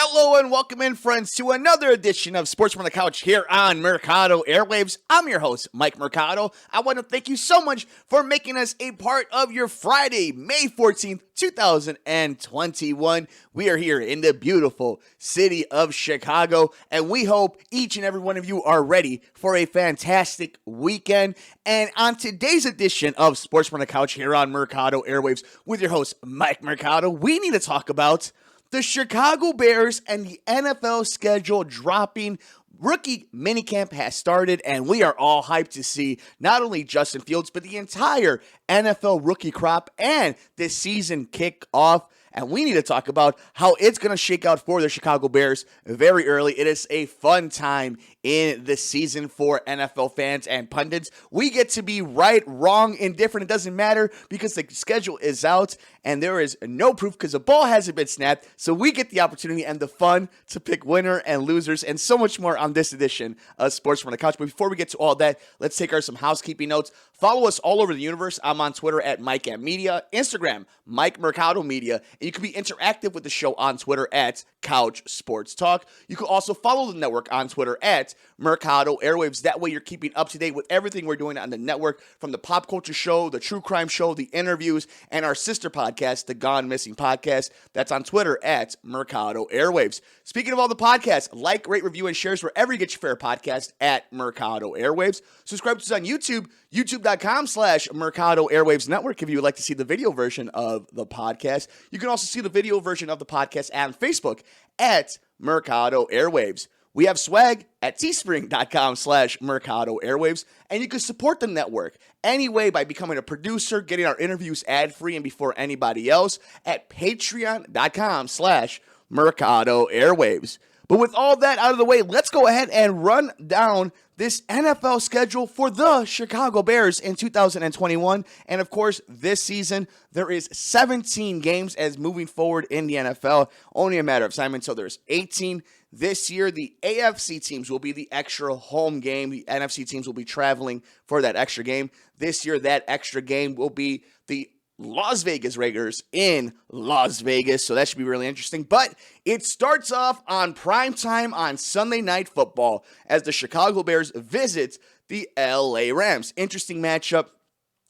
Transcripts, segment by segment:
Hello and welcome in, friends, to another edition of Sports from the Couch here on Mercado Airwaves. I'm your host, Mike Mercado. I want to thank you so much for making us a part of your Friday, May 14th, 2021. We are here in the beautiful city of Chicago, and we hope each and every one of you are ready for a fantastic weekend. And on today's edition of Sports from the Couch here on Mercado Airwaves with your host, Mike Mercado, we need to talk about the Chicago Bears and the NFL schedule dropping. Rookie minicamp has started, and we are all hyped to see not only Justin Fields, but the entire NFL rookie crop and this season kick off. And we need to talk about how it's going to shake out for the Chicago Bears very early. It is a fun time in the season for NFL fans and pundits. We get to be right, wrong, indifferent. It doesn't matter because the schedule is out and there is no proof because the ball hasn't been snapped. So we get the opportunity and the fun to pick winner and losers and so much more on this edition of Sports from the Couch. But before we get to all that, let's take some housekeeping notes. Follow us all over the universe. I'm on Twitter at Mike M Media, Instagram, Mike Mercado Media, and you can be interactive with the show on Twitter at Couch Sports Talk. You can also follow the network on Twitter at Mercado Airwaves. That way you're keeping up to date with everything we're doing on the network, from the pop culture show, the true crime show, the interviews, and our sister podcast, the Gone Missing Podcast. That's on Twitter at Mercado Airwaves. Speaking of all the podcasts, like, rate, review, and shares wherever you get your favorite podcast at Mercado Airwaves. Subscribe to us on YouTube, youtube.com/Mercado Airwaves Network if you would like to see the video version of the podcast. You can also see the video version of the podcast on Facebook at Mercado Airwaves. We have swag at teespring.com/Mercado Airwaves, and you can support the network anyway by becoming a producer, getting our interviews ad-free and before anybody else at patreon.com/Mercado Airwaves. But with all that out of the way, let's go ahead and run down this NFL schedule for the Chicago Bears in 2021. And of course, this season, there is 17 games as moving forward in the NFL. Only a matter of time until there's 18. This year, the AFC teams will be the extra home game. The NFC teams will be traveling for that extra game. This year, that extra game will be the Las Vegas Raiders in Las Vegas, so that should be really interesting. But it starts off on primetime on Sunday Night Football as the Chicago Bears visit the LA Rams. Interesting matchup.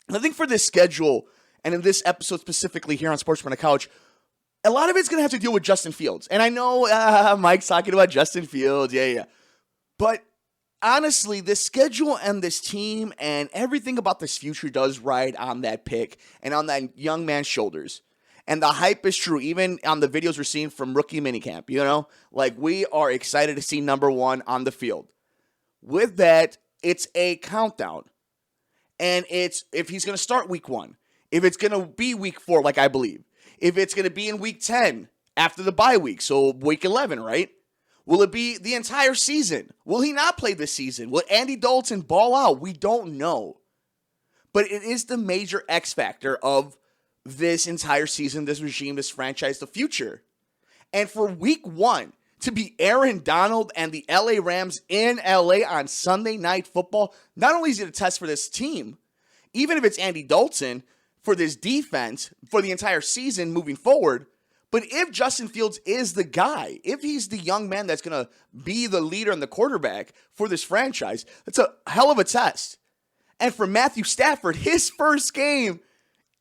I think for this schedule, and in this episode specifically here on Sports from the Couch, a lot of it's going to have to deal with Justin Fields. And I know Mike's talking about Justin Fields, yeah. But honestly, this schedule and this team and everything about this future does ride on that pick and on that young man's shoulders. And the hype is true, even on the videos we're seeing from rookie minicamp, you know? Like, we are excited to see number one on the field. With that, it's a countdown. And it's if he's going to start week 1, if it's going to be week 4, like I believe, if it's going to be in week 10 after the bye week, so week 11, right? Will it be the entire season? Will he not play this season? Will Andy Dalton ball out? We don't know. But it is the major X factor of this entire season, this regime, this franchise, the future. And for week 1 to be Aaron Donald and the LA Rams in LA on Sunday Night Football, not only is it a test for this team, even if it's Andy Dalton, for this defense, for the entire season moving forward, but if Justin Fields is the guy, if he's the young man that's going to be the leader and the quarterback for this franchise, it's a hell of a test. And for Matthew Stafford, his first game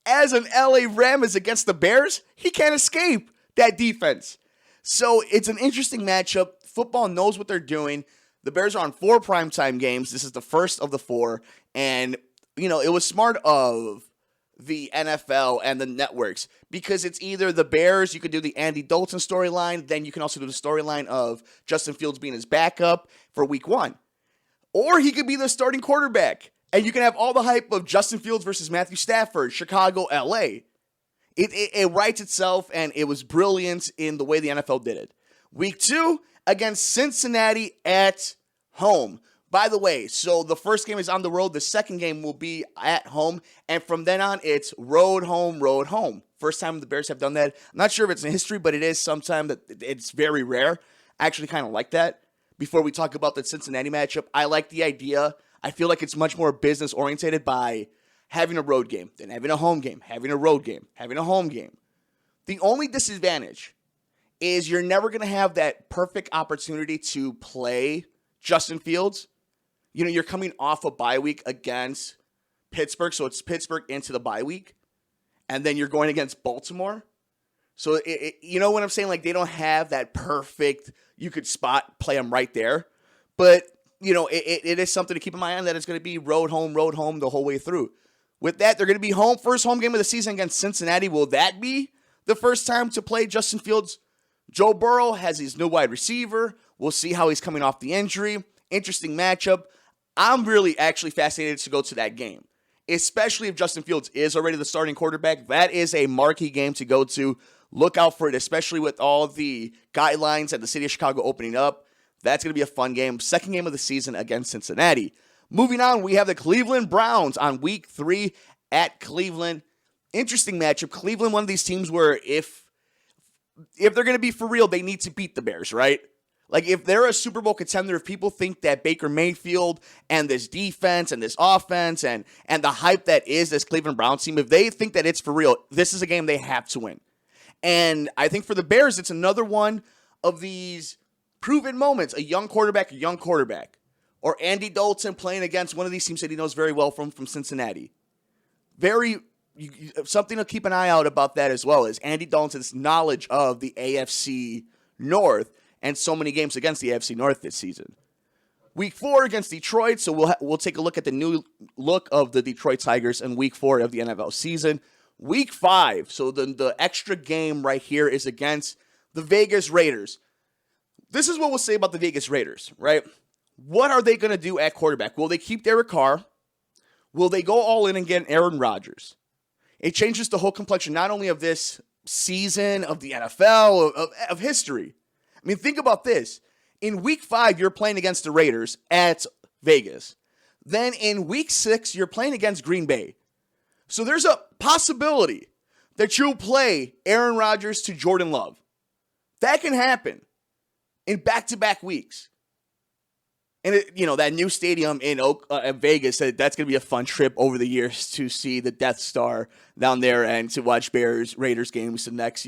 as an LA Ram is against the Bears. He can't escape that defense. So it's an interesting matchup. Football knows what they're doing. The Bears are on 4 primetime games. This is the first of the 4. And, you know, it was smart of the NFL and the networks, because it's either the Bears, you could do the Andy Dalton storyline, then you can also do the storyline of Justin Fields being his backup for week 1. Or he could be the starting quarterback, and you can have all the hype of Justin Fields versus Matthew Stafford, Chicago, LA. It writes itself, and it was brilliant in the way the NFL did it. Week 2 against Cincinnati at home. By the way, so the first game is on the road. The second game will be at home. And from then on, it's road, home, road, home. First time the Bears have done that. I'm not sure if it's in history, but it is sometime that it's very rare. I actually kind of like that. Before we talk about the Cincinnati matchup, I like the idea. I feel like it's much more business-oriented by having a road game, then having a home game, having a road game, having a home game. The only disadvantage is you're never going to have that perfect opportunity to play Justin Fields. You're coming off a bye week against Pittsburgh, so it's Pittsburgh into the bye week, and then you're going against Baltimore. So, you know what I'm saying? Like, they don't have that perfect, you could play them right there. But, it is something to keep in mind that it's going to be road home the whole way through. With that, they're going to be first home game of the season against Cincinnati. Will that be the first time to play Justin Fields? Joe Burrow has his new wide receiver. We'll see how he's coming off the injury. Interesting matchup. I'm really actually fascinated to go to that game, especially if Justin Fields is already the starting quarterback. That is a marquee game to go to. Look out for it, especially with all the guidelines at the city of Chicago opening up. That's going to be a fun game. Second game of the season against Cincinnati. Moving on, we have the Cleveland Browns on week 3 at Cleveland. Interesting matchup. Cleveland, one of these teams where if they're going to be for real, they need to beat the Bears, right? Like, if they're a Super Bowl contender, if people think that Baker Mayfield and this defense and this offense and the hype that is this Cleveland Browns team, if they think that it's for real, this is a game they have to win. And I think for the Bears, it's another one of these proven moments. A young quarterback. Or Andy Dalton playing against one of these teams that he knows very well from Cincinnati. Something to keep an eye out about that as well is Andy Dalton's knowledge of the AFC North and so many games against the AFC North this season. Week 4 against Detroit, so we'll take a look at the new look of the Detroit Tigers in week 4 of the NFL season. Week 5, so the extra game right here is against the Vegas Raiders. This is what we'll say about the Vegas Raiders, right? What are they going to do at quarterback? Will they keep Derek Carr? Will they go all in and get Aaron Rodgers? It changes the whole complexion, not only of this season, of the NFL, of history. I mean, think about this. In week 5, you're playing against the Raiders at Vegas. Then in week 6, you're playing against Green Bay. So there's a possibility that you'll play Aaron Rodgers to Jordan Love. That can happen in back-to-back weeks. And, that new stadium in Vegas, that's going to be a fun trip over the years to see the Death Star down there and to watch Raiders games the next,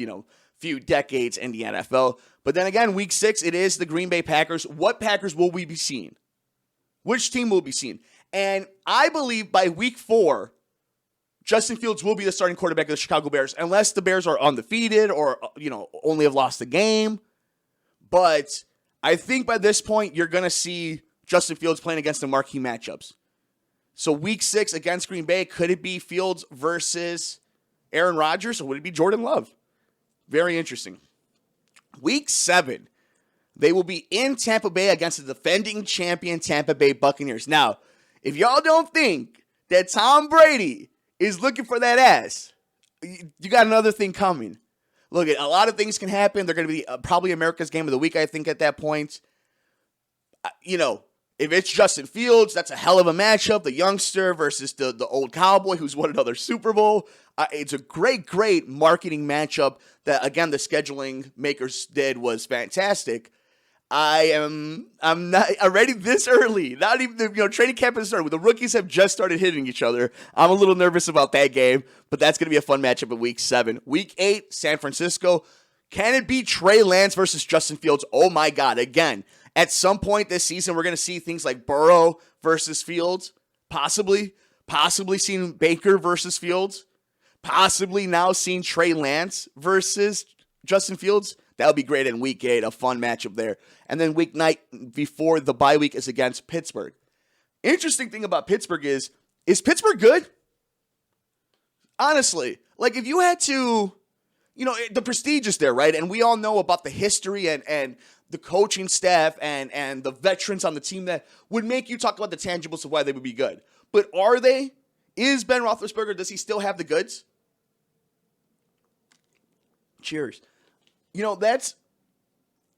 few decades in the NFL. But then again, week 6, it is the Green Bay Packers. What Packers will we be seeing? Which team will be seen? And I believe by week 4, Justin Fields will be the starting quarterback of the Chicago Bears, unless the Bears are undefeated or, only have lost the game. But I think by this point, you're going to see Justin Fields playing against the marquee matchups. So week 6 against Green Bay, could it be Fields versus Aaron Rodgers, or would it be Jordan Love? Very interesting. Week 7, they will be in Tampa Bay against the defending champion Tampa Bay Buccaneers. Now, if y'all don't think that Tom Brady is looking for that ass, you got another thing coming. Look, a lot of things can happen. They're going to be probably America's Game of the Week, I think, at that point. If it's Justin Fields, that's a hell of a matchup. The youngster versus the old cowboy who's won another Super Bowl. It's a great marketing matchup that, again, the scheduling makers did was fantastic. I'm not already this early. Not even training camp has started. The rookies have just started hitting each other. I'm a little nervous about that game, but that's going to be a fun matchup in week 7. Week 8, San Francisco. Can it be Trey Lance versus Justin Fields? Oh my God! Again, at some point this season, we're going to see things like Burrow versus Fields, possibly seeing Baker versus Fields, possibly now seeing Trey Lance versus Justin Fields. That would be great in week 8, a fun matchup there. And then week 9 before the bye week is against Pittsburgh. Interesting thing about Pittsburgh is Pittsburgh good? Honestly, like if you had to, the prestige is there, right? And we all know about the history and the coaching staff and the veterans on the team that would make you talk about the tangibles of why they would be good. But are they? Is Ben Roethlisberger, does he still have the goods? Cheers.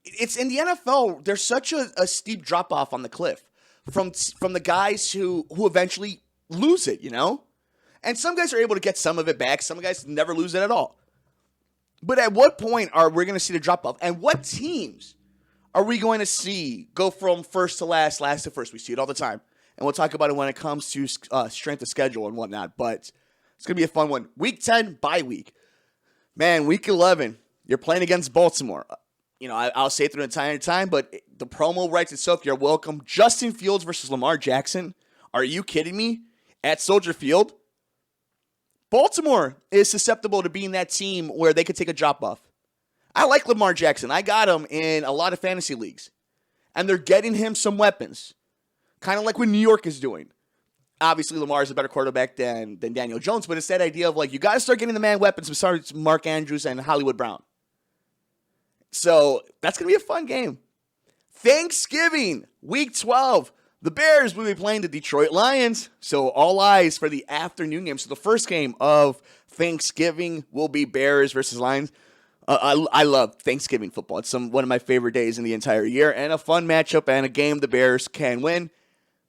It's in the NFL, there's such a steep drop-off on the cliff from the guys who eventually lose it, And some guys are able to get some of it back. Some guys never lose it at all. But at what point are we going to see the drop-off? And what teams are we going to see go from first to last to first? We see it all the time. And we'll talk about it when it comes to strength of schedule and whatnot. But it's going to be a fun one. Week 10, bye week. Man, week 11. You're playing against Baltimore. I'll say it through the entire time, but the promo writes itself. You're welcome. Justin Fields versus Lamar Jackson. Are you kidding me? At Soldier Field? Baltimore is susceptible to being that team where they could take a drop off. I like Lamar Jackson. I got him in a lot of fantasy leagues. And they're getting him some weapons. Kind of like what New York is doing. Obviously, Lamar is a better quarterback than Daniel Jones, but it's that idea of you got to start getting the man weapons besides Mark Andrews and Hollywood Brown. So that's going to be a fun game. Thanksgiving, week 12. The Bears will be playing the Detroit Lions. So all eyes for the afternoon game. So the first game of Thanksgiving will be Bears versus Lions. I love Thanksgiving football. It's one of my favorite days in the entire year. And a fun matchup and a game the Bears can win.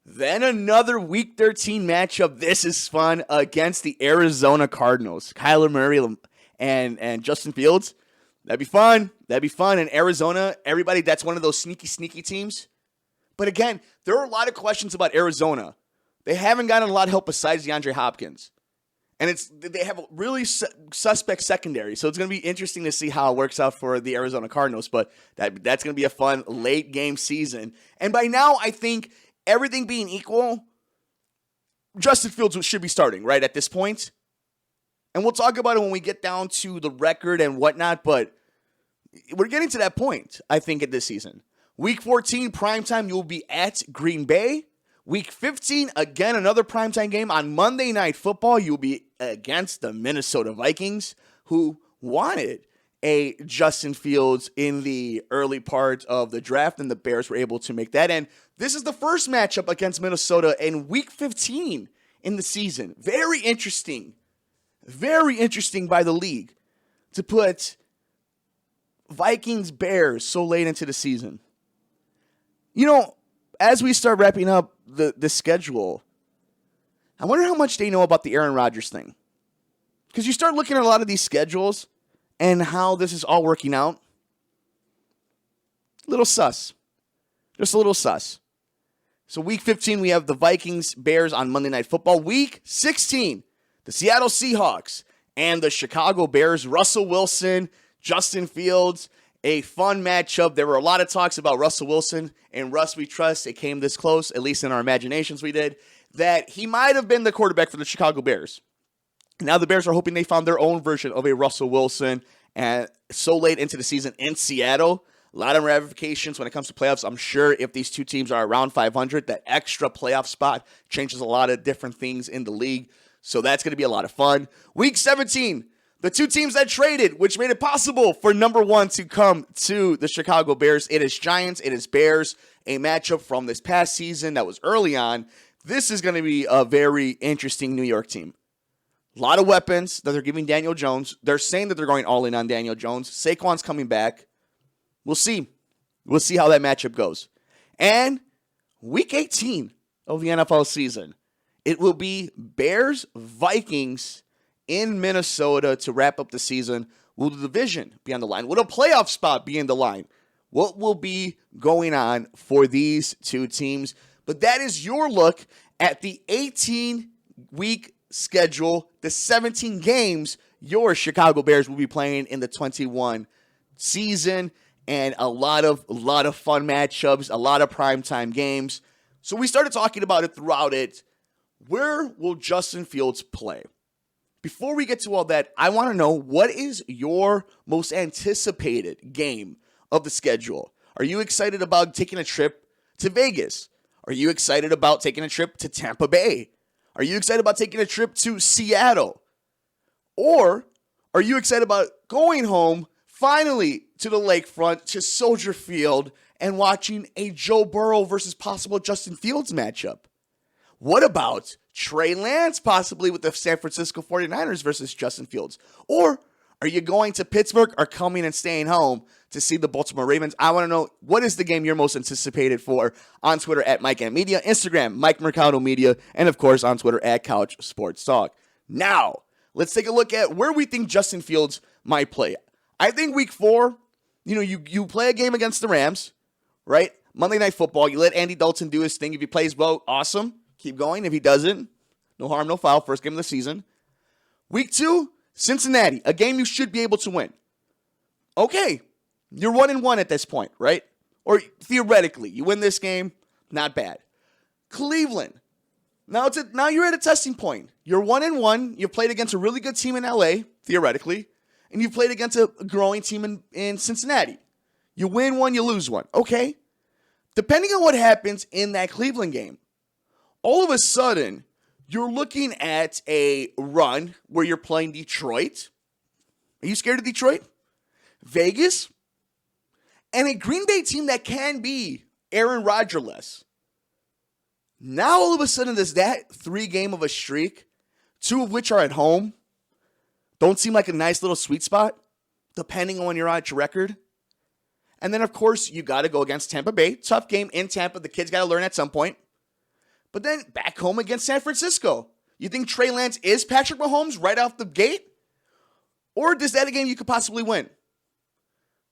Then another Week 13 matchup. This is fun against the Arizona Cardinals. Kyler Murray and Justin Fields. That'd be fun. In Arizona, everybody, that's one of those sneaky teams. But again, there are a lot of questions about Arizona. They haven't gotten a lot of help besides DeAndre Hopkins. And they have a really suspect secondary. So it's going to be interesting to see how it works out for the Arizona Cardinals. But that's going to be a fun late game season. And by now, I think everything being equal, Justin Fields should be starting, right, at this point. And we'll talk about it when we get down to the record and whatnot. But we're getting to that point, I think, in this season. Week 14, primetime, you'll be at Green Bay. Week 15, again, another primetime game. On Monday Night Football, you'll be against the Minnesota Vikings, who wanted a Justin Fields in the early part of the draft, and the Bears were able to make that. And this is the first matchup against Minnesota in Week 15 in the season. Very interesting by the league to put Vikings-Bears so late into the season. As we start wrapping up the schedule, I wonder how much they know about the Aaron Rodgers thing. Because you start looking at a lot of these schedules and how this is all working out. Little sus. Just a little sus. So week 15, we have the Vikings-Bears on Monday Night Football. Week 16, the Seattle Seahawks and the Chicago Bears. Russell Wilson, Justin Fields. A fun matchup. There were a lot of talks about Russell Wilson and Russ We Trust. It came this close, at least in our imaginations we did, that he might have been the quarterback for the Chicago Bears. Now the Bears are hoping they found their own version of a Russell Wilson, and so late into the season in Seattle. A lot of ramifications when it comes to playoffs. I'm sure if these two teams are around 500, that extra playoff spot changes a lot of different things in the league. So that's going to be a lot of fun. Week 17. The two teams that traded, which made it possible for number one to come to the Chicago Bears. It is Giants, it is Bears, a matchup from this past season that was early on. This is going to be a very interesting New York team. A lot of weapons that they're giving Daniel Jones. They're saying that they're going all in on Daniel Jones. Saquon's coming back. We'll see. We'll see how that matchup goes. And week 18 of the NFL season, it will be Bears, Vikings, in Minnesota to wrap up the season. Will the division be on the line? Will a playoff spot be in the line? What will be going on for these two teams? But that is your look at the 18-week schedule, the 17 games your Chicago Bears will be playing in the 21 season, and a lot of fun matchups, a lot of primetime games. So we started talking about it throughout it. Where will Justin Fields play? Before we get to all that, I want to know, what is your most anticipated game of the schedule? Are you excited about taking a trip to Vegas? Are you excited about taking a trip to Tampa Bay? Are you excited about taking a trip to Seattle? Or are you excited about going home, finally, to the lakefront, to Soldier Field, and watching a Joe Burrow versus possible Justin Fields matchup? What about Trey Lance possibly with the San Francisco 49ers versus Justin Fields? Or are you going to Pittsburgh or coming and staying home to see the Baltimore Ravens? I want to know, what is the game you're most anticipated for? On Twitter at Mike M Media, Instagram Mike Mercado Media, and of course on Twitter at Couch Sports Talk. Now, let's take a look at where we think Justin Fields might play. I think week 4, you play a game against the Rams, right? Monday Night Football. You let Andy Dalton do his thing. If he plays well, awesome. Keep going. If he doesn't, no harm, no foul. First game of the season. Week 2, Cincinnati. A game you should be able to win. Okay. You're 1-1 at this point, right? Or theoretically, you win this game, not bad. Cleveland. Now you're at a testing point. You're 1-1. You've played against a really good team in LA, theoretically, and you've played against a growing team in Cincinnati. You win one, you lose one. Okay. Depending on what happens in that Cleveland game, all of a sudden, you're looking at a run where you're playing Detroit. Are you scared of Detroit? Vegas? And a Green Bay team that can be Aaron Rodgers-less. Now, all of a sudden, there's that 3-game of a streak, 2 of which are at home. Don't seem like a nice little sweet spot, depending on when you're at your record. And then, of course, you got to go against Tampa Bay. Tough game in Tampa. The kids got to learn at some point. But then back home against San Francisco. You think Trey Lance is Patrick Mahomes right off the gate? Or is that a game you could possibly win?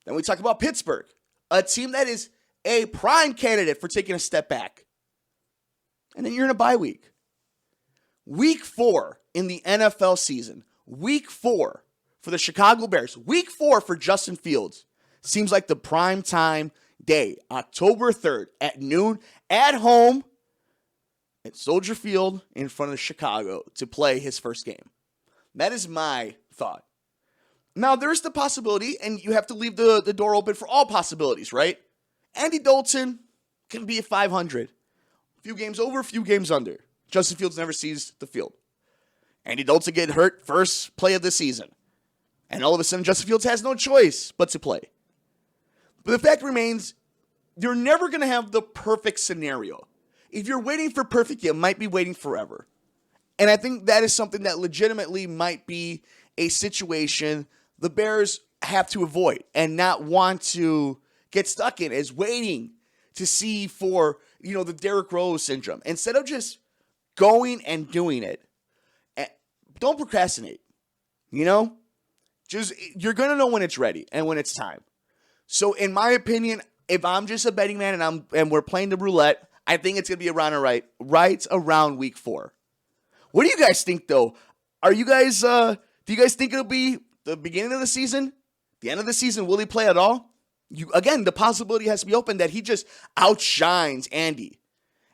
Then we talk about Pittsburgh, a team that is a prime candidate for taking a step back. And then you're in a bye week. Week 4 in the NFL season. Week 4 for the Chicago Bears. Week 4 for Justin Fields. Seems like the prime time day, October 3rd at noon at home at Soldier Field in front of Chicago to play his first game. That is my thought. Now, there's the possibility, and you have to leave the door open for all possibilities, right? Andy Dalton can be at 500. A few games over, a few games under. Justin Fields never sees the field. Andy Dalton get hurt first play of the season. And all of a sudden, Justin Fields has no choice but to play. But the fact remains, you're never going to have the perfect scenario. If you're waiting for perfect, you might be waiting forever. And I think that is something that legitimately might be a situation the Bears have to avoid and not want to get stuck in, is waiting to see for, the Derrick Rose syndrome. Instead of just going and doing it, don't procrastinate, Just, you're going to know when it's ready and when it's time. So in my opinion, if I'm just a betting man and we're playing the roulette, I think it's going to be right around week 4. What do you guys think, though? Are you guys, do you guys think it'll be the beginning of the season? The end of the season? Will he play at all? Again, the possibility has to be open that he just outshines Andy.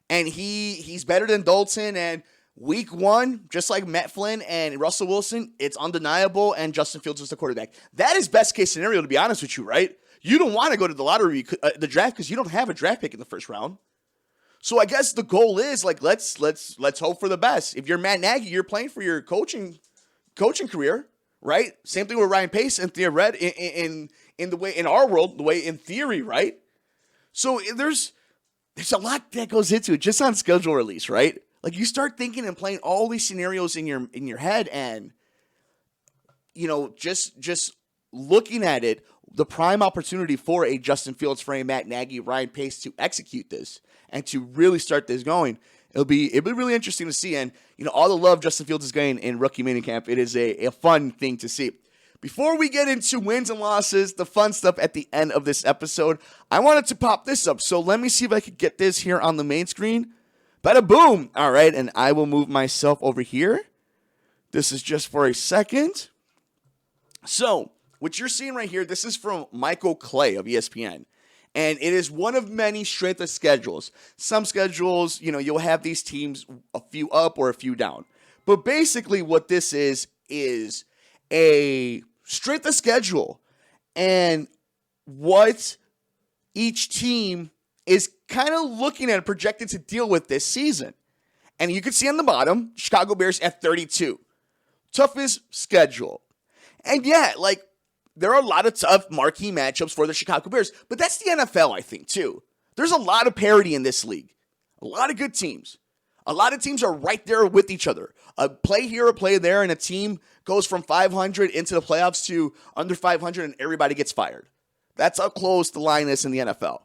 And he's better than Dalton. And week 1, just like Matt Flynn and Russell Wilson, it's undeniable. And Justin Fields is the quarterback. That is best case scenario, to be honest with you, right? You don't want to go to the lottery, the draft, because you don't have a draft pick in the first round. So I guess the goal is let's hope for the best. If you're Matt Nagy, you're playing for your coaching career, right? Same thing with Ryan Pace and Thea Red in the way in our world, the way in theory, right? So there's a lot that goes into it just on schedule release, right? Like you start thinking and playing all these scenarios in your head, and just looking at it, the prime opportunity for a Justin Fields, for a Matt Nagy, Ryan Pace to execute this and to really start this going. It'll be really interesting to see. And, all the love Justin Fields is getting in rookie minicamp, it is a fun thing to see. Before we get into wins and losses, the fun stuff at the end of this episode, I wanted to pop this up. So let me see if I could get this here on the main screen. Bada boom. All right. And I will move myself over here. This is just for a second. So what you're seeing right here, this is from Michael Clay of ESPN. And it is one of many strength of schedules. Some schedules, you'll have these teams a few up or a few down. But basically what this is a strength of schedule and what each team is kind of looking at and projected to deal with this season. And you can see on the bottom, Chicago Bears at 32. Toughest schedule. And yeah, there are a lot of tough marquee matchups for the Chicago Bears, but that's the NFL, I think, too. There's a lot of parity in this league. A lot of good teams. A lot of teams are right there with each other. A play here, a play there, and a team goes from 500 into the playoffs to under 500, and everybody gets fired. That's how close the line is in the NFL.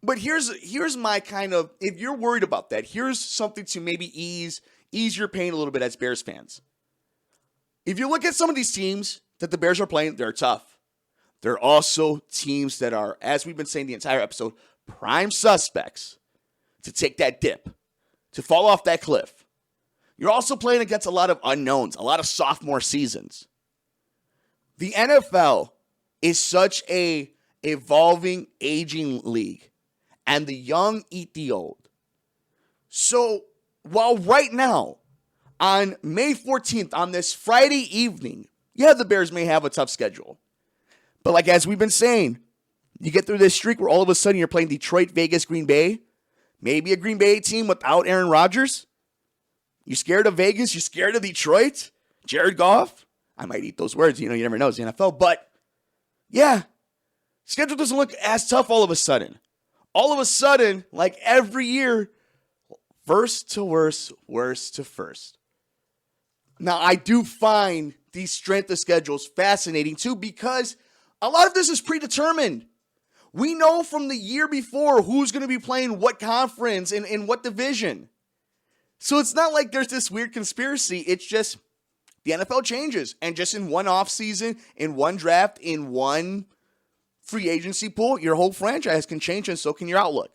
But here's my kind of, if you're worried about that, here's something to maybe ease your pain a little bit as Bears fans. If you look at some of these teams that the Bears are playing, they're tough. They're also teams that are, as we've been saying the entire episode, prime suspects to take that dip, to fall off that cliff. You're also playing against a lot of unknowns, a lot of sophomore seasons. The NFL is such a evolving, aging league, and the young eat the old. So while right now, on May 14th, on this Friday evening, yeah, the Bears may have a tough schedule. But like as we've been saying, you get through this streak where all of a sudden you're playing Detroit, Vegas, Green Bay, maybe a Green Bay team without Aaron Rodgers. You scared of Vegas? You scared of Detroit? Jared Goff? I might eat those words. You never know. It's the NFL. But yeah, schedule doesn't look as tough all of a sudden. All of a sudden, like every year, worst to worst, worst to first. Now, I do find these strength of schedules fascinating too because a lot of this is predetermined. We know from the year before who's going to be playing what conference and in what division. So it's not like there's this weird conspiracy. It's just the NFL changes. And just in one offseason, in one draft, in one free agency pool, your whole franchise can change and so can your outlook.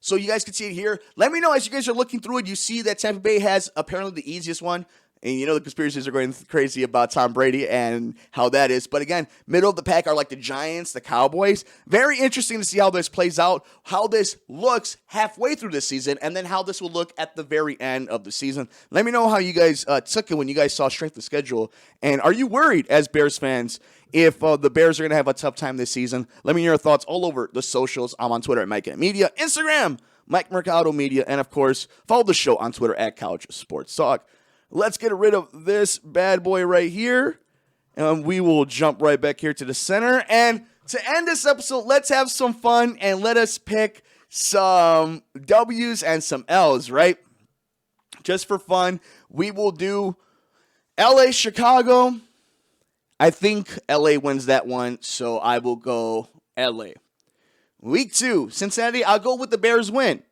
So you guys can see it here. Let me know as you guys are looking through it. You see that Tampa Bay has apparently the easiest one. And the conspiracies are going crazy about Tom Brady and how that is. But again, middle of the pack are like the Giants, the Cowboys. Very interesting to see how this plays out, how this looks halfway through this season, and then how this will look at the very end of the season. Let me know how you guys took it when you guys saw strength of schedule. And are you worried as Bears fans if the Bears are going to have a tough time this season? Let me know your thoughts all over the socials. I'm on Twitter at Mike Media, Instagram, Mike Mercado Media, and of course, follow the show on Twitter at College Sports Talk. Let's get rid of this bad boy right here. And we will jump right back here to the center. And to end this episode, let's have some fun and let us pick some W's and some L's, right? Just for fun, we will do LA, Chicago. I think LA wins that one, so I will go LA. Week 2, Cincinnati, I'll go with the Bears win.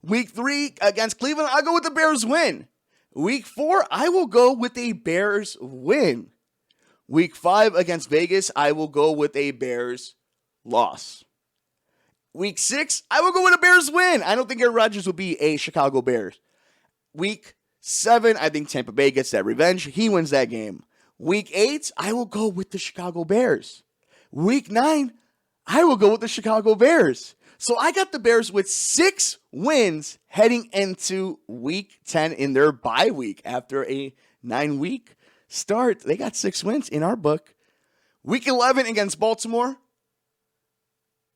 Week 3 against Cleveland, I'll go with the Bears win. Week 4, I will go with a Bears win. Week 5 against Vegas, I will go with a Bears loss. Week 6, I will go with a Bears win. I don't think Aaron Rodgers will be a Chicago Bears. Week 7, I think Tampa Bay gets that revenge. He wins that game. Week 8, I will go with the Chicago Bears. Week 9, I will go with the Chicago Bears. So I got the Bears with 6 wins heading into Week 10 in their bye week after a 9-week start. They got 6 wins in our book. Week 11 against Baltimore,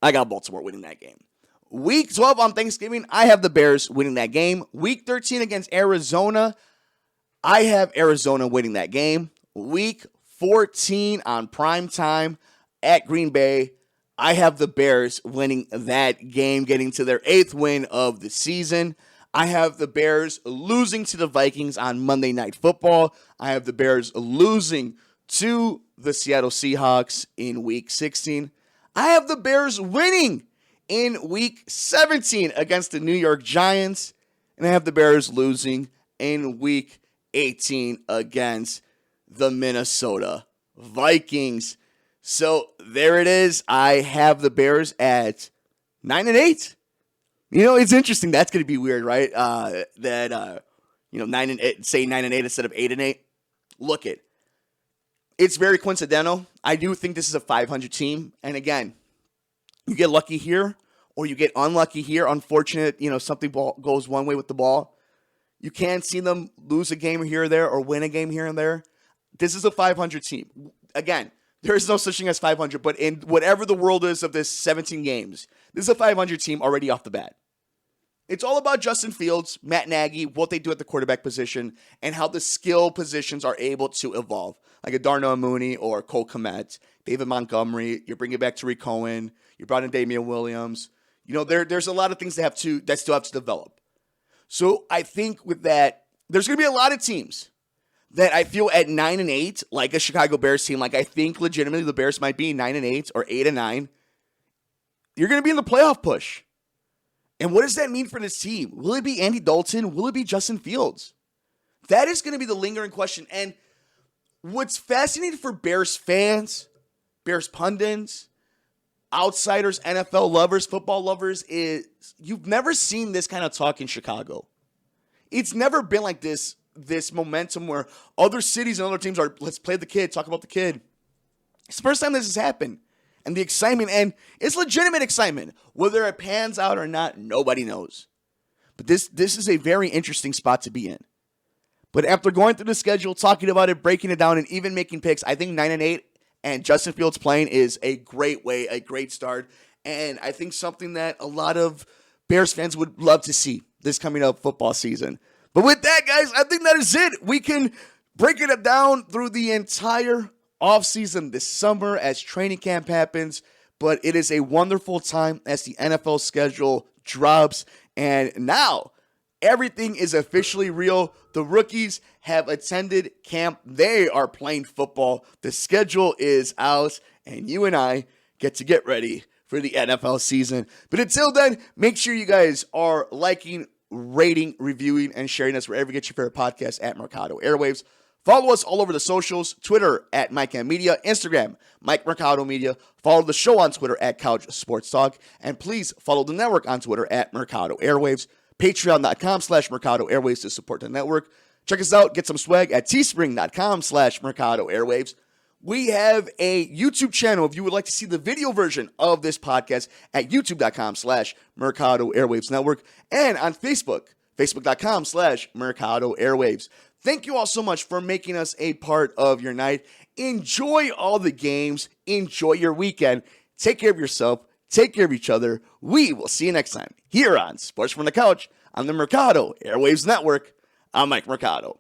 I got Baltimore winning that game. Week 12 on Thanksgiving, I have the Bears winning that game. Week 13 against Arizona, I have Arizona winning that game. Week 14 on primetime at Green Bay, I have the Bears winning that game, getting to their 8th win of the season. I have the Bears losing to the Vikings on Monday Night Football. I have the Bears losing to the Seattle Seahawks in Week 16. I have the Bears winning in Week 17 against the New York Giants. And I have the Bears losing in Week 18 against the Minnesota Vikings. So there it is. I have the Bears at 9-8. It's interesting. That's going to be weird, right? 9-8, say 9-8 instead of 8-8. Look it. It's very coincidental. I do think this is a 500 team. And again, you get lucky here or you get unlucky here. Unfortunate, something goes one way with the ball. You can't see them lose a game here or there or win a game here and there. This is a 500 team. Again, there is no such thing as 500, but in whatever the world is of this 17 games, this is a 500 team already off the bat. It's all about Justin Fields, Matt Nagy, what they do at the quarterback position, and how the skill positions are able to evolve. Like a Darnell Mooney or Cole Kmet, David Montgomery. You're bringing back Tariq Cohen. You brought in Damian Williams. There's a lot of things that still have to develop. So I think with that, there's going to be a lot of teams that I feel at 9-8, like a Chicago Bears team, like I think legitimately the Bears might be 9-8 or 8-9. You're going to be in the playoff push. And what does that mean for this team? Will it be Andy Dalton? Will it be Justin Fields? That is going to be the lingering question. And what's fascinating for Bears fans, Bears pundits, outsiders, NFL lovers, football lovers, is you've never seen this kind of talk in Chicago. It's never been like this momentum where other cities and other teams are, let's play the kid, talk about the kid. It's the first time this has happened. And the excitement, and it's legitimate excitement. Whether it pans out or not, nobody knows. But this is a very interesting spot to be in. But after going through the schedule, talking about it, breaking it down, and even making picks, I think 9-8 and Justin Fields playing is a great way, a great start. And I think something that a lot of Bears fans would love to see this coming up football season. But with that, guys, I think that is it. We can break it down through the entire offseason this summer as training camp happens. But it is a wonderful time as the NFL schedule drops. And now everything is officially real. The rookies have attended camp. They are playing football. The schedule is out. And you and I get to get ready for the NFL season. But until then, make sure you guys are liking, rating, reviewing, and sharing us wherever you get your favorite podcast at Mercado Airwaves. Follow us all over the socials, Twitter at Mike M Media, Instagram, Mike Mercado Media. Follow the show on Twitter at Couch Sports Talk. And please follow the network on Twitter at Mercado Airwaves. Patreon.com/Mercado Airwaves to support the network. Check us out. Get some swag at teespring.com/Mercado Airwaves. We have a YouTube channel if you would like to see the video version of this podcast at youtube.com/Mercado Airwaves Network. And on Facebook, facebook.com/Mercado Airwaves. Thank you all so much for making us a part of your night. Enjoy all the games. Enjoy your weekend. Take care of yourself. Take care of each other. We will see you next time here on Sports from the Couch on the Mercado Airwaves Network. I'm Mike Mercado.